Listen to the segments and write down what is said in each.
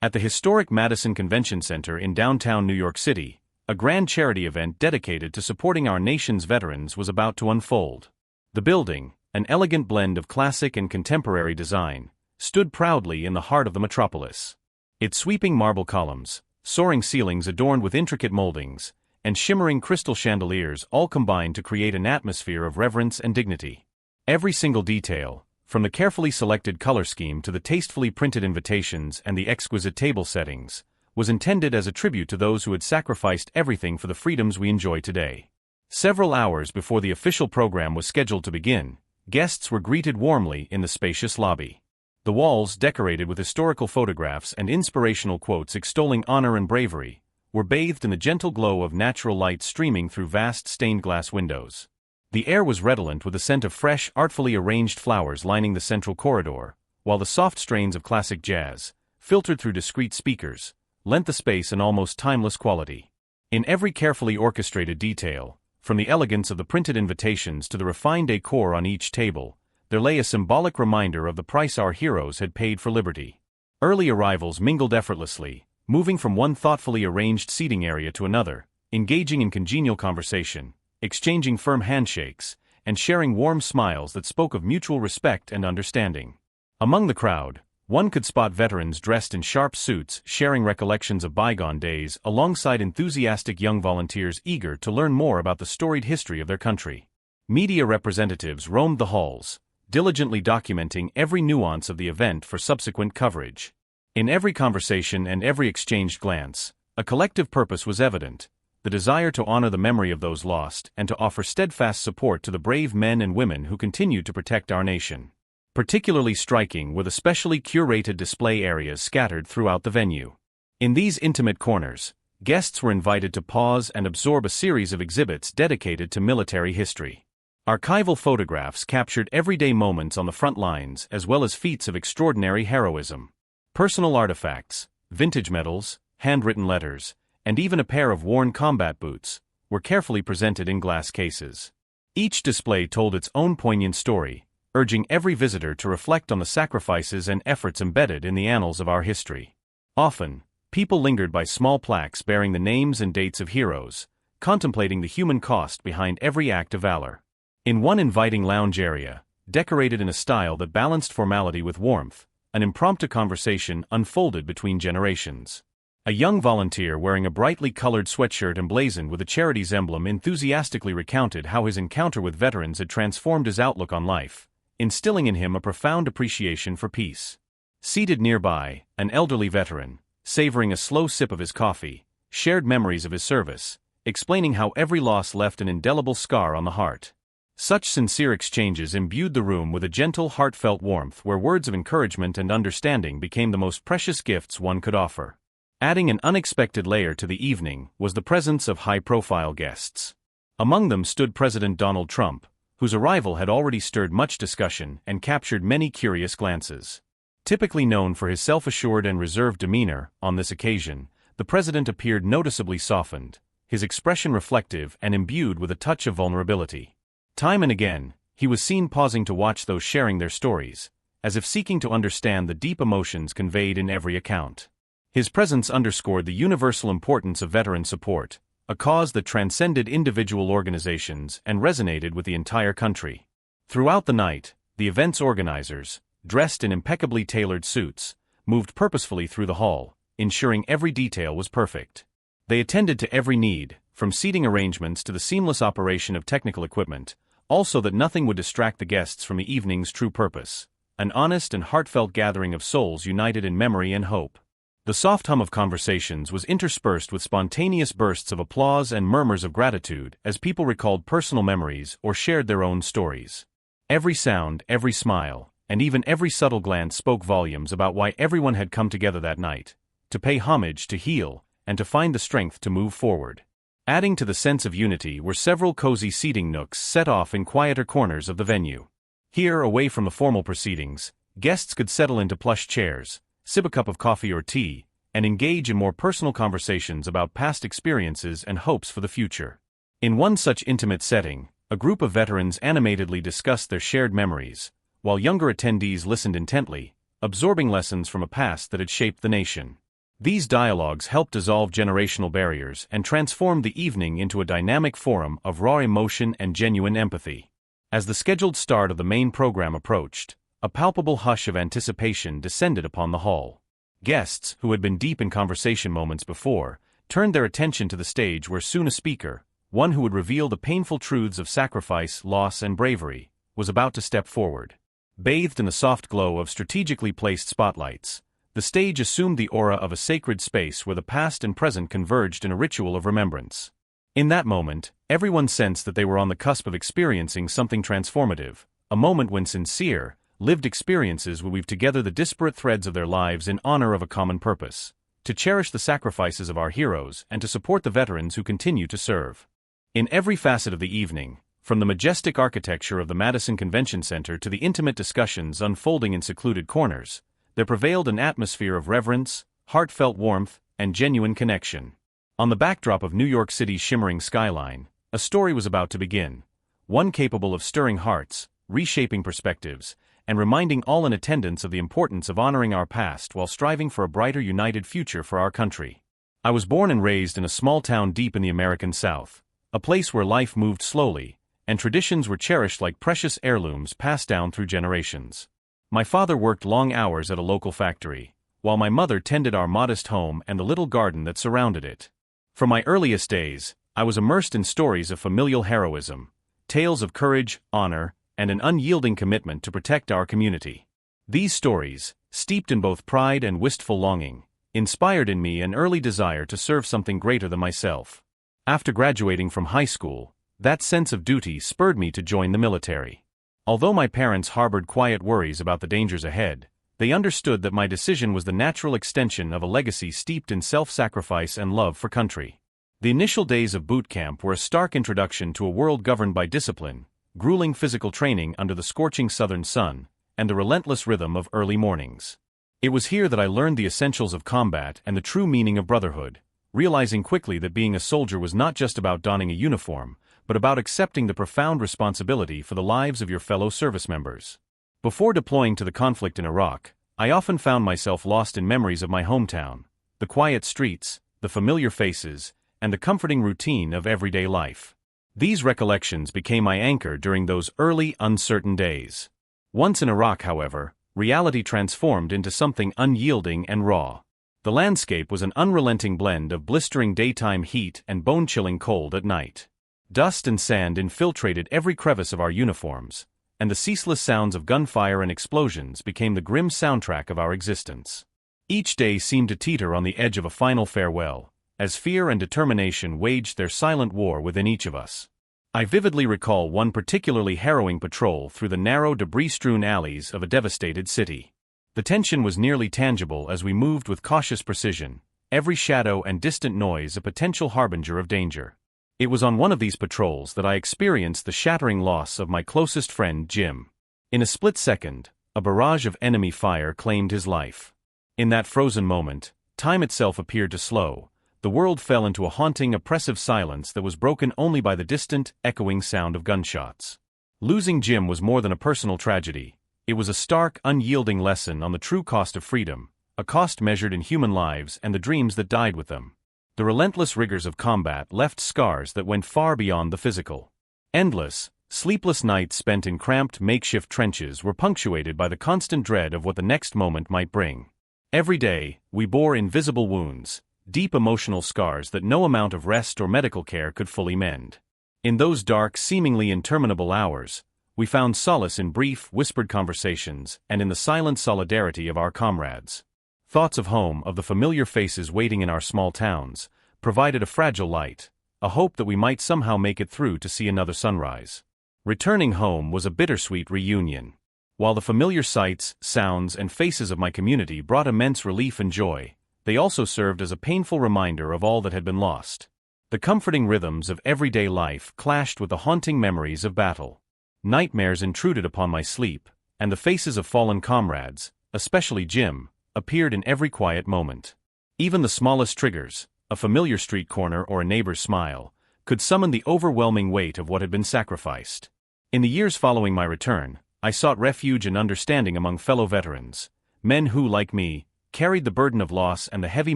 At the historic Madison Convention Center in downtown New York City, a grand charity event dedicated to supporting our nation's veterans was about to unfold. The building, an elegant blend of classic and contemporary design, stood proudly in the heart of the metropolis. Its sweeping marble columns, soaring ceilings adorned with intricate moldings, and shimmering crystal chandeliers all combined to create an atmosphere of reverence and dignity. Every single detail, from the carefully selected color scheme to the tastefully printed invitations and the exquisite table settings, was intended as a tribute to those who had sacrificed everything for the freedoms we enjoy today. Several hours before the official program was scheduled to begin, guests were greeted warmly in the spacious lobby. The walls, decorated with historical photographs and inspirational quotes extolling honor and bravery, were bathed in the gentle glow of natural light streaming through vast stained glass windows. The air was redolent with the scent of fresh, artfully arranged flowers lining the central corridor, while the soft strains of classic jazz, filtered through discreet speakers, lent the space an almost timeless quality. In every carefully orchestrated detail, from the elegance of the printed invitations to the refined decor on each table, there lay a symbolic reminder of the price our heroes had paid for liberty. Early arrivals mingled effortlessly, moving from one thoughtfully arranged seating area to another, engaging in congenial conversation, exchanging firm handshakes, and sharing warm smiles that spoke of mutual respect and understanding. Among the crowd, one could spot veterans dressed in sharp suits sharing recollections of bygone days alongside enthusiastic young volunteers eager to learn more about the storied history of their country. Media representatives roamed the halls, diligently documenting every nuance of the event for subsequent coverage. In every conversation and every exchanged glance, a collective purpose was evident: the desire to honor the memory of those lost and to offer steadfast support to the brave men and women who continue to protect our nation. Particularly striking were the specially curated display areas scattered throughout the venue. In these intimate corners, guests were invited to pause and absorb a series of exhibits dedicated to military history. Archival photographs captured everyday moments on the front lines as well as feats of extraordinary heroism. Personal artifacts, vintage medals, handwritten letters, and even a pair of worn combat boots were carefully presented in glass cases. Each display told its own poignant story, urging every visitor to reflect on the sacrifices and efforts embedded in the annals of our history. Often, people lingered by small plaques bearing the names and dates of heroes, contemplating the human cost behind every act of valor. In one inviting lounge area, decorated in a style that balanced formality with warmth, an impromptu conversation unfolded between generations. A young volunteer wearing a brightly colored sweatshirt emblazoned with a charity's emblem enthusiastically recounted how his encounter with veterans had transformed his outlook on life, instilling in him a profound appreciation for peace. Seated nearby, an elderly veteran, savoring a slow sip of his coffee, shared memories of his service, explaining how every loss left an indelible scar on the heart. Such sincere exchanges imbued the room with a gentle, heartfelt warmth where words of encouragement and understanding became the most precious gifts one could offer. Adding an unexpected layer to the evening was the presence of high-profile guests. Among them stood President Donald Trump, whose arrival had already stirred much discussion and captured many curious glances. Typically known for his self-assured and reserved demeanor, on this occasion, the president appeared noticeably softened, his expression reflective and imbued with a touch of vulnerability. Time and again, he was seen pausing to watch those sharing their stories, as if seeking to understand the deep emotions conveyed in every account. His presence underscored the universal importance of veteran support, a cause that transcended individual organizations and resonated with the entire country. Throughout the night, the event's organizers, dressed in impeccably tailored suits, moved purposefully through the hall, ensuring every detail was perfect. They attended to every need, from seating arrangements to the seamless operation of technical equipment, also that nothing would distract the guests from the evening's true purpose: an honest and heartfelt gathering of souls united in memory and hope. The soft hum of conversations was interspersed with spontaneous bursts of applause and murmurs of gratitude as people recalled personal memories or shared their own stories. Every sound, every smile, and even every subtle glance spoke volumes about why everyone had come together that night: to pay homage, to heal, and to find the strength to move forward. Adding to the sense of unity were several cozy seating nooks set off in quieter corners of the venue. Here, away from the formal proceedings, guests could settle into plush chairs, sip a cup of coffee or tea, and engage in more personal conversations about past experiences and hopes for the future. In one such intimate setting, a group of veterans animatedly discussed their shared memories, while younger attendees listened intently, absorbing lessons from a past that had shaped the nation. These dialogues helped dissolve generational barriers and transformed the evening into a dynamic forum of raw emotion and genuine empathy. As the scheduled start of the main program approached, a palpable hush of anticipation descended upon the hall. Guests, who had been deep in conversation moments before, turned their attention to the stage where soon a speaker, one who would reveal the painful truths of sacrifice, loss, and bravery, was about to step forward. Bathed in the soft glow of strategically placed spotlights, the stage assumed the aura of a sacred space where the past and present converged in a ritual of remembrance. In that moment, everyone sensed that they were on the cusp of experiencing something transformative, a moment when sincere, lived experiences will weave together the disparate threads of their lives in honor of a common purpose: to cherish the sacrifices of our heroes and to support the veterans who continue to serve. In every facet of the evening, from the majestic architecture of the Madison Convention Center to the intimate discussions unfolding in secluded corners, there prevailed an atmosphere of reverence, heartfelt warmth, and genuine connection. On the backdrop of New York City's shimmering skyline, a story was about to begin, one capable of stirring hearts, reshaping perspectives, and reminding all in attendance of the importance of honoring our past while striving for a brighter, united future for our country. I was born and raised in a small town deep in the American South, a place where life moved slowly, and traditions were cherished like precious heirlooms passed down through generations. My father worked long hours at a local factory, while my mother tended our modest home and the little garden that surrounded it. From my earliest days, I was immersed in stories of familial heroism, tales of courage, honor, and an unyielding commitment to protect our community. These stories, steeped in both pride and wistful longing, inspired in me an early desire to serve something greater than myself. After graduating from high school, that sense of duty spurred me to join the military. Although my parents harbored quiet worries about the dangers ahead, they understood that my decision was the natural extension of a legacy steeped in self-sacrifice and love for country. The initial days of boot camp were a stark introduction to a world governed by discipline, grueling physical training under the scorching southern sun, and the relentless rhythm of early mornings. It was here that I learned the essentials of combat and the true meaning of brotherhood, realizing quickly that being a soldier was not just about donning a uniform, but about accepting the profound responsibility for the lives of your fellow service members. Before deploying to the conflict in Iraq, I often found myself lost in memories of my hometown, the quiet streets, the familiar faces, and the comforting routine of everyday life. These recollections became my anchor during those early, uncertain days. Once in Iraq, however, reality transformed into something unyielding and raw. The landscape was an unrelenting blend of blistering daytime heat and bone-chilling cold at night. Dust and sand infiltrated every crevice of our uniforms, and the ceaseless sounds of gunfire and explosions became the grim soundtrack of our existence. Each day seemed to teeter on the edge of a final farewell, as fear and determination waged their silent war within each of us. I vividly recall one particularly harrowing patrol through the narrow, debris-strewn alleys of a devastated city. The tension was nearly tangible as we moved with cautious precision, every shadow and distant noise a potential harbinger of danger. It was on one of these patrols that I experienced the shattering loss of my closest friend, Jim. In a split second, a barrage of enemy fire claimed his life. In that frozen moment, time itself appeared to slow. The world fell into a haunting, oppressive silence that was broken only by the distant, echoing sound of gunshots. Losing Jim was more than a personal tragedy. It was a stark, unyielding lesson on the true cost of freedom, a cost measured in human lives and the dreams that died with them. The relentless rigors of combat left scars that went far beyond the physical. Endless, sleepless nights spent in cramped makeshift trenches were punctuated by the constant dread of what the next moment might bring. Every day, we bore invisible wounds, deep emotional scars that no amount of rest or medical care could fully mend. In those dark, seemingly interminable hours, we found solace in brief, whispered conversations and in the silent solidarity of our comrades. Thoughts of home, of the familiar faces waiting in our small towns, provided a fragile light, a hope that we might somehow make it through to see another sunrise. Returning home was a bittersweet reunion. While the familiar sights, sounds, and faces of my community brought immense relief and joy, they also served as a painful reminder of all that had been lost. The comforting rhythms of everyday life clashed with the haunting memories of battle. Nightmares intruded upon my sleep, and the faces of fallen comrades, especially Jim, appeared in every quiet moment. Even the smallest triggers, a familiar street corner or a neighbor's smile, could summon the overwhelming weight of what had been sacrificed. In the years following my return, I sought refuge and understanding among fellow veterans, men who, like me, carried the burden of loss and the heavy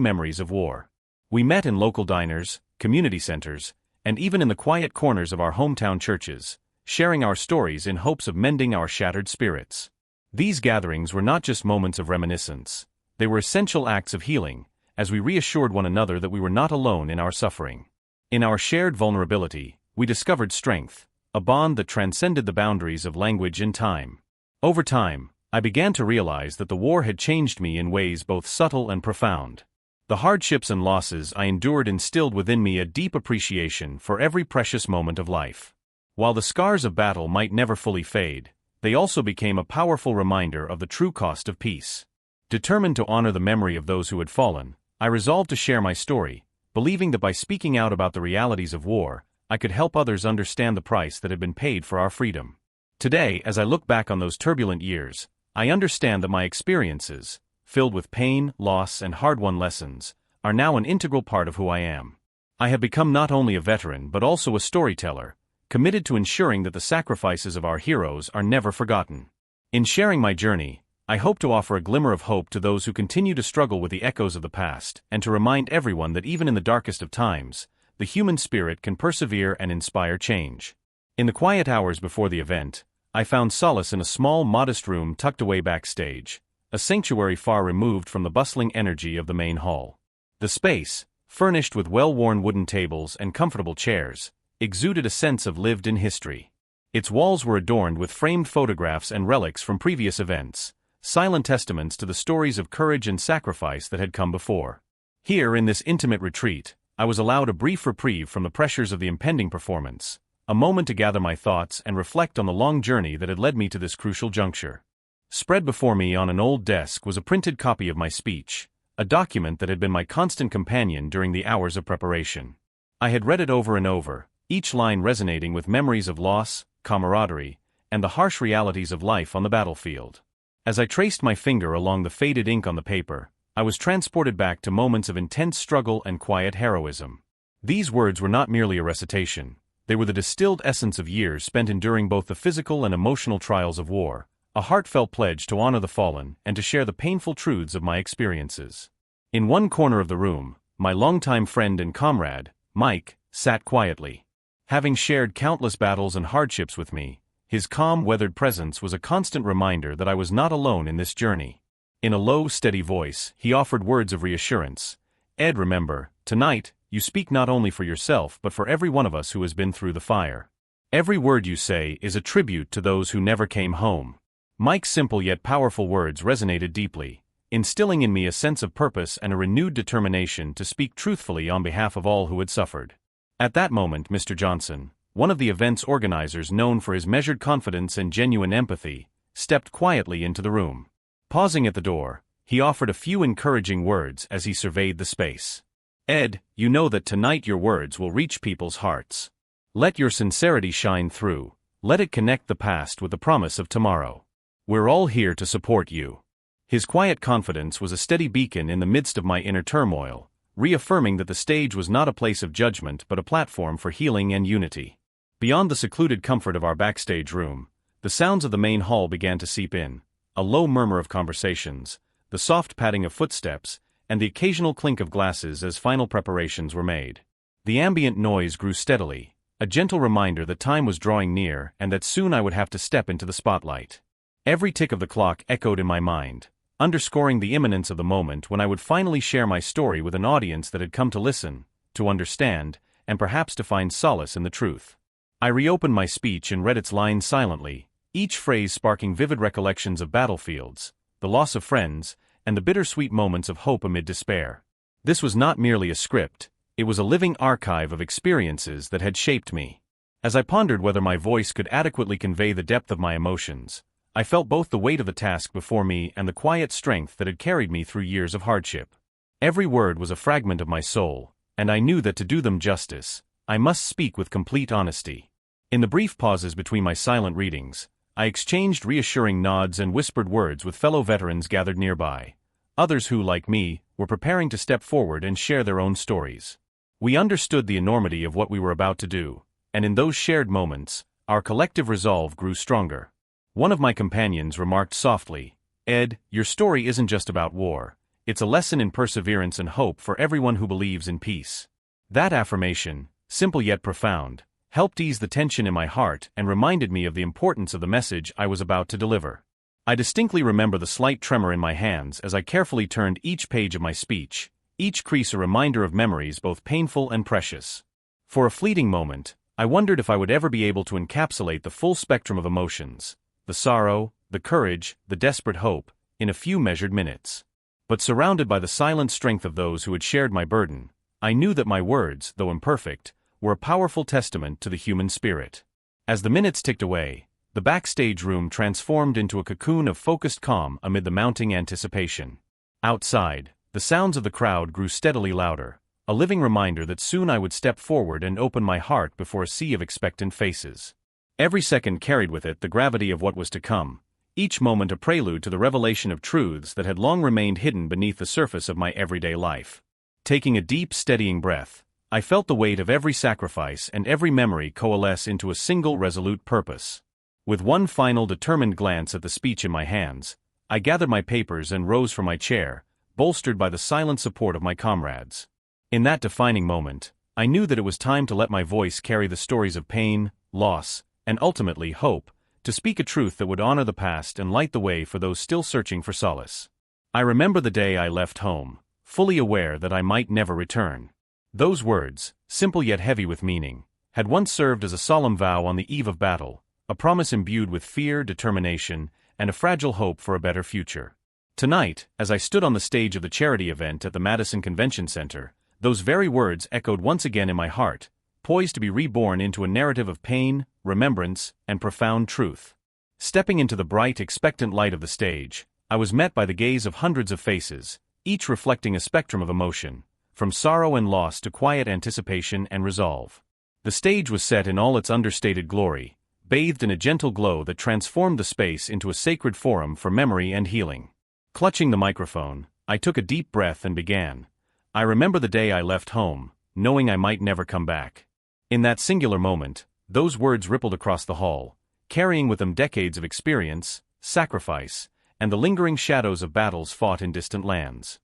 memories of war. We met in local diners, community centers, and even in the quiet corners of our hometown churches, sharing our stories in hopes of mending our shattered spirits. These gatherings were not just moments of reminiscence, they were essential acts of healing, as we reassured one another that we were not alone in our suffering. In our shared vulnerability, we discovered strength, a bond that transcended the boundaries of language and time. Over time, I began to realize that the war had changed me in ways both subtle and profound. The hardships and losses I endured instilled within me a deep appreciation for every precious moment of life. While the scars of battle might never fully fade, they also became a powerful reminder of the true cost of peace. Determined to honor the memory of those who had fallen, I resolved to share my story, believing that by speaking out about the realities of war, I could help others understand the price that had been paid for our freedom. Today, as I look back on those turbulent years, I understand that my experiences, filled with pain, loss, and hard-won lessons, are now an integral part of who I am. I have become not only a veteran but also a storyteller, committed to ensuring that the sacrifices of our heroes are never forgotten. In sharing my journey, I hope to offer a glimmer of hope to those who continue to struggle with the echoes of the past, and to remind everyone that even in the darkest of times, the human spirit can persevere and inspire change. In the quiet hours before the event, I found solace in a small, modest room tucked away backstage, a sanctuary far removed from the bustling energy of the main hall. The space, furnished with well-worn wooden tables and comfortable chairs, exuded a sense of lived-in history. Its walls were adorned with framed photographs and relics from previous events, silent testaments to the stories of courage and sacrifice that had come before. Here, in this intimate retreat, I was allowed a brief reprieve from the pressures of the impending performance, a moment to gather my thoughts and reflect on the long journey that had led me to this crucial juncture. Spread before me on an old desk was a printed copy of my speech, a document that had been my constant companion during the hours of preparation. I had read it over and over, each line resonating with memories of loss, camaraderie, and the harsh realities of life on the battlefield. As I traced my finger along the faded ink on the paper, I was transported back to moments of intense struggle and quiet heroism. These words were not merely a recitation, they were the distilled essence of years spent enduring both the physical and emotional trials of war, a heartfelt pledge to honor the fallen and to share the painful truths of my experiences. In one corner of the room, my longtime friend and comrade, Mike, sat quietly. Having shared countless battles and hardships with me, his calm, weathered presence was a constant reminder that I was not alone in this journey. In a low, steady voice, he offered words of reassurance. "Ed, remember, tonight, you speak not only for yourself but for every one of us who has been through the fire. Every word you say is a tribute to those who never came home." Mike's simple yet powerful words resonated deeply, instilling in me a sense of purpose and a renewed determination to speak truthfully on behalf of all who had suffered. At that moment, Mr. Johnson, one of the event's organizers known for his measured confidence and genuine empathy, stepped quietly into the room. Pausing at the door, he offered a few encouraging words as he surveyed the space. "Ed, you know that tonight your words will reach people's hearts. Let your sincerity shine through, let it connect the past with the promise of tomorrow. We're all here to support you." His quiet confidence was a steady beacon in the midst of my inner turmoil, reaffirming that the stage was not a place of judgment but a platform for healing and unity. Beyond the secluded comfort of our backstage room, the sounds of the main hall began to seep in, a low murmur of conversations, the soft padding of footsteps, and the occasional clink of glasses as final preparations were made. The ambient noise grew steadily, a gentle reminder that time was drawing near and that soon I would have to step into the spotlight. Every tick of the clock echoed in my mind, underscoring the imminence of the moment when I would finally share my story with an audience that had come to listen, to understand, and perhaps to find solace in the truth. I reopened my speech and read its lines silently, each phrase sparking vivid recollections of battlefields, the loss of friends, and the bittersweet moments of hope amid despair. This was not merely a script, it was a living archive of experiences that had shaped me. As I pondered whether my voice could adequately convey the depth of my emotions, I felt both the weight of the task before me and the quiet strength that had carried me through years of hardship. Every word was a fragment of my soul, and I knew that to do them justice, I must speak with complete honesty. In the brief pauses between my silent readings, I exchanged reassuring nods and whispered words with fellow veterans gathered nearby, others who, like me, were preparing to step forward and share their own stories. We understood the enormity of what we were about to do, and in those shared moments, our collective resolve grew stronger. One of my companions remarked softly, "Ed, your story isn't just about war, It's a lesson in perseverance and hope for everyone who believes in peace. That affirmation, simple yet profound, helped ease the tension in my heart and reminded me of the importance of the message I was about to deliver. I distinctly remember the slight tremor in my hands as I carefully turned each page of my speech, each crease a reminder of memories both painful and precious. For a fleeting moment, I wondered if I would ever be able to encapsulate the full spectrum of emotions, the sorrow, the courage, the desperate hope, in a few measured minutes. But surrounded by the silent strength of those who had shared my burden, I knew that my words, though imperfect, were a powerful testament to the human spirit. As the minutes ticked away, the backstage room transformed into a cocoon of focused calm amid the mounting anticipation. Outside, the sounds of the crowd grew steadily louder, a living reminder that soon I would step forward and open my heart before a sea of expectant faces. Every second carried with it the gravity of what was to come, each moment a prelude to the revelation of truths that had long remained hidden beneath the surface of my everyday life. Taking a deep, steadying breath, I felt the weight of every sacrifice and every memory coalesce into a single resolute purpose. With one final determined glance at the speech in my hands, I gathered my papers and rose from my chair, bolstered by the silent support of my comrades. In that defining moment, I knew that it was time to let my voice carry the stories of pain, loss, and ultimately hope, to speak a truth that would honor the past and light the way for those still searching for solace. I remember the day I left home, fully aware that I might never return. Those words, simple yet heavy with meaning, had once served as a solemn vow on the eve of battle, a promise imbued with fear, determination, and a fragile hope for a better future. Tonight, as I stood on the stage of the charity event at the Madison Convention Center, those very words echoed once again in my heart, poised to be reborn into a narrative of pain, remembrance, and profound truth. Stepping into the bright, expectant light of the stage, I was met by the gaze of hundreds of faces, each reflecting a spectrum of emotion, from sorrow and loss to quiet anticipation and resolve. The stage was set in all its understated glory, bathed in a gentle glow that transformed the space into a sacred forum for memory and healing. Clutching the microphone, I took a deep breath and began. I remember the day I left home, knowing I might never come back. In that singular moment, those words rippled across the hall, carrying with them decades of experience, sacrifice, and the lingering shadows of battles fought in distant lands.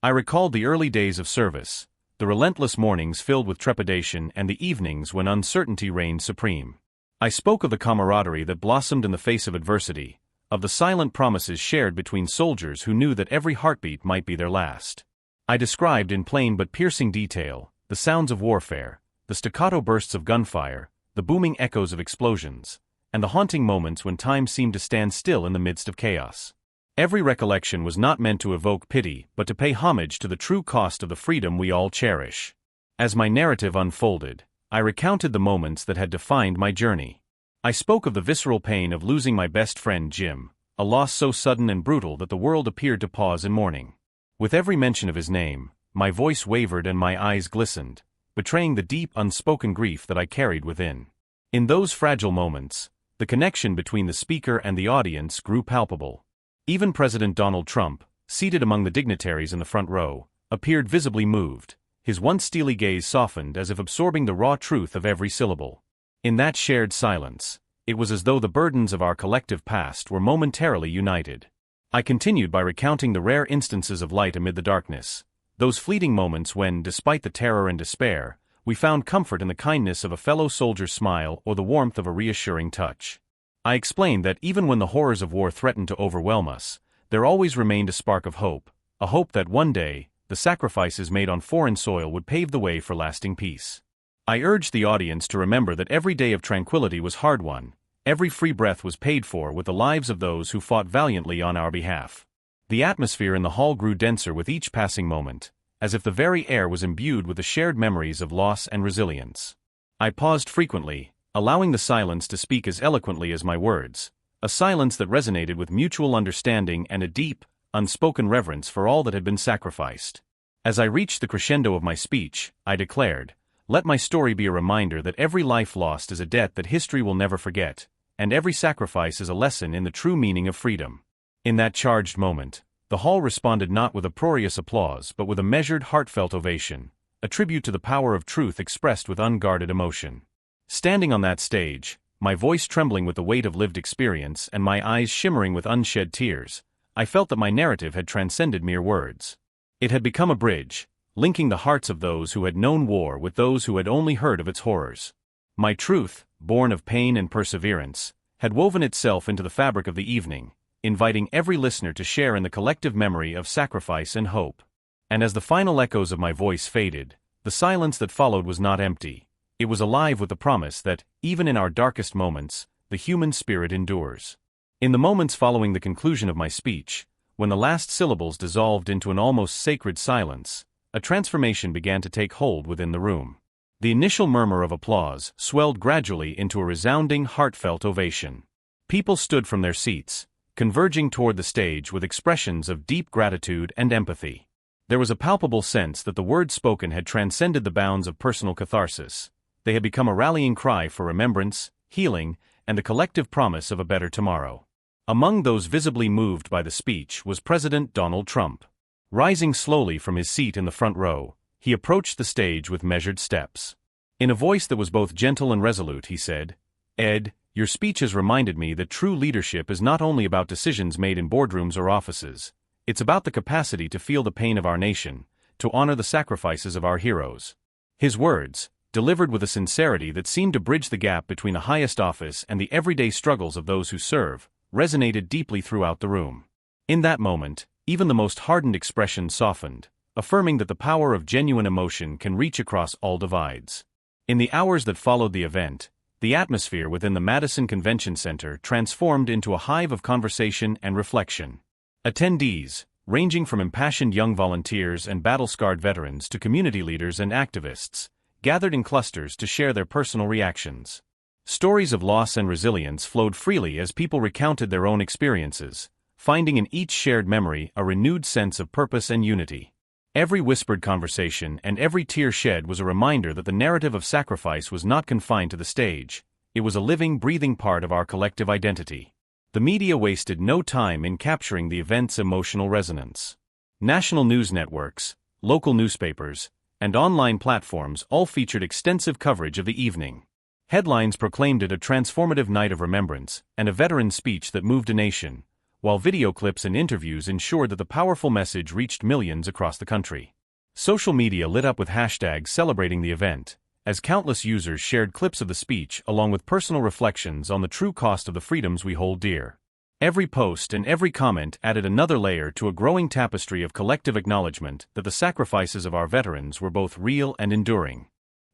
I recalled the early days of service, the relentless mornings filled with trepidation and the evenings when uncertainty reigned supreme. I spoke of the camaraderie that blossomed in the face of adversity, of the silent promises shared between soldiers who knew that every heartbeat might be their last. I described in plain but piercing detail the sounds of warfare, the staccato bursts of gunfire, the booming echoes of explosions, and the haunting moments when time seemed to stand still in the midst of chaos. Every recollection was not meant to evoke pity but to pay homage to the true cost of the freedom we all cherish. As my narrative unfolded, I recounted the moments that had defined my journey. I spoke of the visceral pain of losing my best friend Jim, a loss so sudden and brutal that the world appeared to pause in mourning. With every mention of his name, my voice wavered and my eyes glistened, betraying the deep, unspoken grief that I carried within. In those fragile moments, the connection between the speaker and the audience grew palpable. Even President Donald Trump, seated among the dignitaries in the front row, appeared visibly moved, his once steely gaze softened as if absorbing the raw truth of every syllable. In that shared silence, it was as though the burdens of our collective past were momentarily united. I continued by recounting the rare instances of light amid the darkness, those fleeting moments when, despite the terror and despair, we found comfort in the kindness of a fellow soldier's smile or the warmth of a reassuring touch. I explained that even when the horrors of war threatened to overwhelm us, there always remained a spark of hope, a hope that one day, the sacrifices made on foreign soil would pave the way for lasting peace. I urged the audience to remember that every day of tranquility was hard-won, every free breath was paid for with the lives of those who fought valiantly on our behalf. The atmosphere in the hall grew denser with each passing moment, as if the very air was imbued with the shared memories of loss and resilience. I paused frequently, allowing the silence to speak as eloquently as my words, a silence that resonated with mutual understanding and a deep, unspoken reverence for all that had been sacrificed. As I reached the crescendo of my speech, I declared, "Let my story be a reminder that every life lost is a debt that history will never forget, and every sacrifice is a lesson in the true meaning of freedom." In that charged moment, the hall responded not with uproarious applause but with a measured, heartfelt ovation, a tribute to the power of truth expressed with unguarded emotion. Standing on that stage, my voice trembling with the weight of lived experience and my eyes shimmering with unshed tears, I felt that my narrative had transcended mere words. It had become a bridge, linking the hearts of those who had known war with those who had only heard of its horrors. My truth, born of pain and perseverance, had woven itself into the fabric of the evening, inviting every listener to share in the collective memory of sacrifice and hope. And as the final echoes of my voice faded, the silence that followed was not empty. It was alive with the promise that, even in our darkest moments, the human spirit endures. In the moments following the conclusion of my speech, when the last syllables dissolved into an almost sacred silence, a transformation began to take hold within the room. The initial murmur of applause swelled gradually into a resounding, heartfelt ovation. People stood from their seats, converging toward the stage with expressions of deep gratitude and empathy. There was a palpable sense that the words spoken had transcended the bounds of personal catharsis. They had become a rallying cry for remembrance, healing, and the collective promise of a better tomorrow. Among those visibly moved by the speech was President Donald Trump. Rising slowly from his seat in the front row, he approached the stage with measured steps. In a voice that was both gentle and resolute, he said, "Ed, your speech has reminded me that true leadership is not only about decisions made in boardrooms or offices. It's about the capacity to feel the pain of our nation, to honor the sacrifices of our heroes." His words, delivered with a sincerity that seemed to bridge the gap between the highest office and the everyday struggles of those who serve, resonated deeply throughout the room. In that moment, even the most hardened expression softened, affirming that the power of genuine emotion can reach across all divides. In the hours that followed the event, the atmosphere within the Madison Convention Center transformed into a hive of conversation and reflection. Attendees, ranging from impassioned young volunteers and battle-scarred veterans to community leaders and activists, gathered in clusters to share their personal reactions. Stories of loss and resilience flowed freely as people recounted their own experiences, finding in each shared memory a renewed sense of purpose and unity. Every whispered conversation and every tear shed was a reminder that the narrative of sacrifice was not confined to the stage. It was a living, breathing part of our collective identity. The media wasted no time in capturing the event's emotional resonance. National news networks, local newspapers, and online platforms all featured extensive coverage of the evening. Headlines proclaimed it a transformative night of remembrance and a veteran speech that moved a nation, while video clips and interviews ensured that the powerful message reached millions across the country. Social media lit up with hashtags celebrating the event, as countless users shared clips of the speech along with personal reflections on the true cost of the freedoms we hold dear. Every post and every comment added another layer to a growing tapestry of collective acknowledgement that the sacrifices of our veterans were both real and enduring.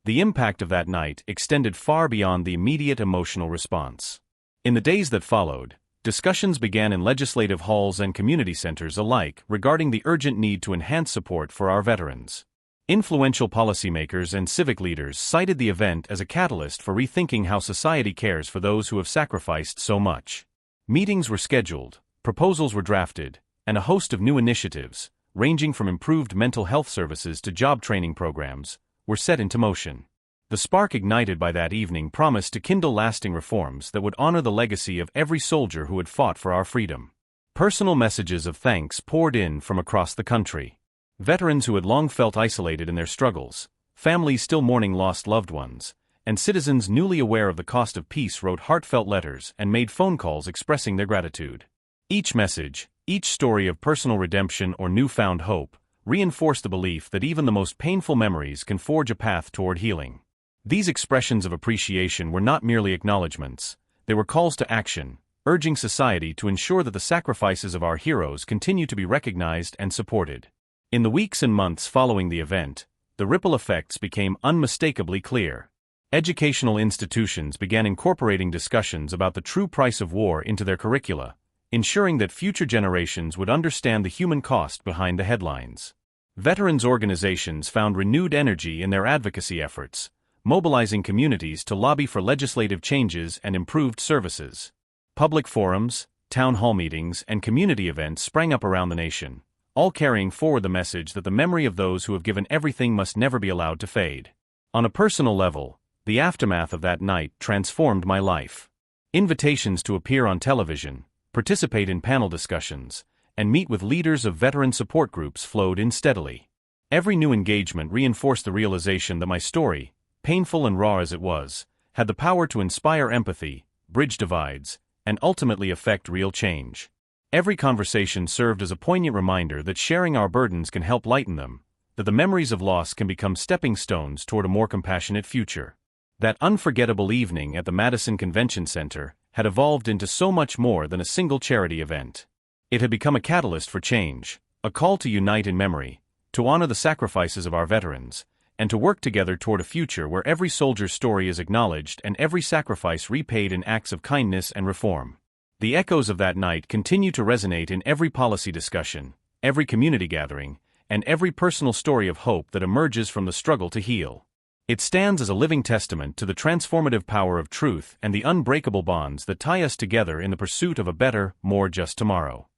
The impact of that night extended far beyond the immediate emotional response. In the days that followed, discussions began in legislative halls and community centers alike regarding the urgent need to enhance support for our veterans. Influential policymakers and civic leaders cited the event as a catalyst for rethinking how society cares for those who have sacrificed so much. Meetings were scheduled, proposals were drafted, and a host of new initiatives, ranging from improved mental health services to job training programs, were set into motion. The spark ignited by that evening promised to kindle lasting reforms that would honor the legacy of every soldier who had fought for our freedom. Personal messages of thanks poured in from across the country. Veterans who had long felt isolated in their struggles, families still mourning lost loved ones, and citizens newly aware of the cost of peace wrote heartfelt letters and made phone calls expressing their gratitude. Each message, each story of personal redemption or newfound hope, reinforced the belief that even the most painful memories can forge a path toward healing. These expressions of appreciation were not merely acknowledgments, they were calls to action, urging society to ensure that the sacrifices of our heroes continue to be recognized and supported. In the weeks and months following the event, the ripple effects became unmistakably clear. Educational institutions began incorporating discussions about the true price of war into their curricula, ensuring that future generations would understand the human cost behind the headlines. Veterans organizations found renewed energy in their advocacy efforts, mobilizing communities to lobby for legislative changes and improved services. Public forums, town hall meetings, and community events sprang up around the nation, all carrying forward the message that the memory of those who have given everything must never be allowed to fade. On a personal level, the aftermath of that night transformed my life. Invitations to appear on television, participate in panel discussions, and meet with leaders of veteran support groups flowed in steadily. Every new engagement reinforced the realization that my story, painful and raw as it was, had the power to inspire empathy, bridge divides, and ultimately affect real change. Every conversation served as a poignant reminder that sharing our burdens can help lighten them, that the memories of loss can become stepping stones toward a more compassionate future. That unforgettable evening at the Madison Convention Center had evolved into so much more than a single charity event. It had become a catalyst for change, a call to unite in memory, to honor the sacrifices of our veterans, and to work together toward a future where every soldier's story is acknowledged and every sacrifice repaid in acts of kindness and reform. The echoes of that night continue to resonate in every policy discussion, every community gathering, and every personal story of hope that emerges from the struggle to heal. It stands as a living testament to the transformative power of truth and the unbreakable bonds that tie us together in the pursuit of a better, more just tomorrow.